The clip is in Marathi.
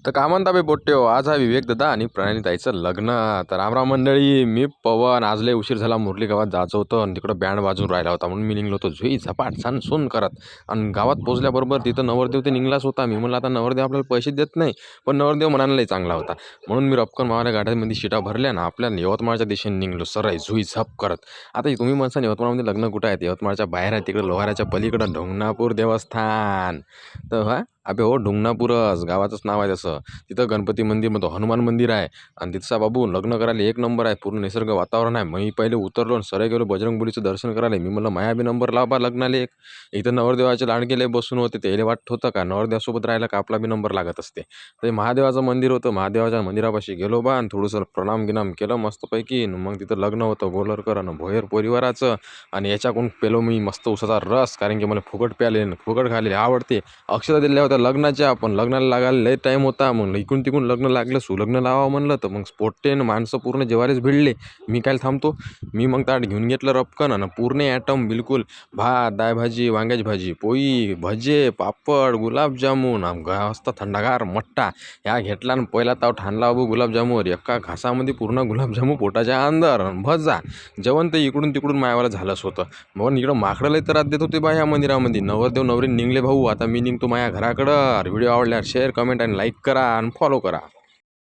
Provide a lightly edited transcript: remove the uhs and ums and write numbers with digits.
तर का म्हणता बे पोट्ट्यो, आज आहे विवेक दादा आणि प्रणालीताईचं लग्न. तर रामराम मंडळी, मी पवन. आज लय उशीर झाला, मुरली गावात जायचं होतं आणि तिकडं बँड वाजून राहिला होता म्हणून मी निघलो होतो झुई झपाट छान सून करत. आणि गावात पोहोचल्याबरोबर तिथं नवरदेव ते निघलाच होता. मी म्हणलं आता नवरदेव आपल्याला पैसे देत नाही, पण नवरदेव म्हणायला चांगला होता म्हणून मी रपकन मावाल्या गाड्यांमध्ये शिटा भरल्या ना आपल्या यवतमाळच्या दिशेने निघलो सरळ झुई झप करत. आता तुम्ही म्हणसान यवतमाळमध्ये लग्न कुठं आहेत? यवतमाळच्या बाहेर आहे, तिकडे लोहाराच्या पलीकडं ढोंगणापूर देवस्थान. तर अबे हो, ढुंगणापूरच गावाचंच नाव आहे तसं. तिथं गणपती मंदिर म्हणतो, हनुमान मंदिर आहे. आणि तिथचा बाबू लग्न करायला एक नंबर आहे, पूर्ण निसर्ग वातावरण आहे. मी पहिले उतरलो आणि सरळ गेलो बजरंगबलीचं दर्शन करायला. मी म्हणलं माया बी नंबर लावा लग्नाला एक. इथं नवरदेवाचे लाडकेले बसून होते, त्याला वाटत होतं का नवरदेवासोबत राहिला का आपला बी नंबर लागत असते. ते महादेवाचं मंदिर होतं, महादेवाच्या मंदिरापाशी गेलो बा आणि थोडंसं प्रणाम गिनाम केलं मस्तपैकी. मग तिथं लग्न होतं गोलरकर आणि भोयर परिवाराचं. आणि याच्याकडून पेलो मी मस्त उसाचा रस, कारण की मला फुकट प्याले फुकट खाले आवडते. अक्षता दिल्या होत्या लग्नाच्या, पण लग्नाला लागायला लय टाईम होता. मग इकडून तिकडून लग्न लागलं, सुलग्न लावावं म्हणलं तर मग स्पोर्टेन माणसं पूर्ण जेवारीच भिडले. मी काय थांबतो, मी मग ताट घेऊन घेतलं रपकन आणि पूर्ण ॲटम बिलकुल भात डाळ भाजी वांग्याची भाजी पोळी भजे पापड गुलाबजामुन मस्त थंडागार मट्टा ह्या घेतला आणि पहिला ताव ठाणला बाबू गुलाबजामुनवर. एका घासामध्ये पूर्ण गुलाबजामू पोटाच्या अंदर भजा. जेवण तर इकडून तिकडून मायावाला झालंच होतं. मग इकडं माकडं लय त्रास देत होते बा ह्या मंदिरामध्ये. नवरदेव नवरी निघले भाऊ, आता मी निघतो माझ्या घराकडं. व्हिडिओ आवडल्यावर शेअर कमेंट आणि लाईक करा आणि फॉलो करा.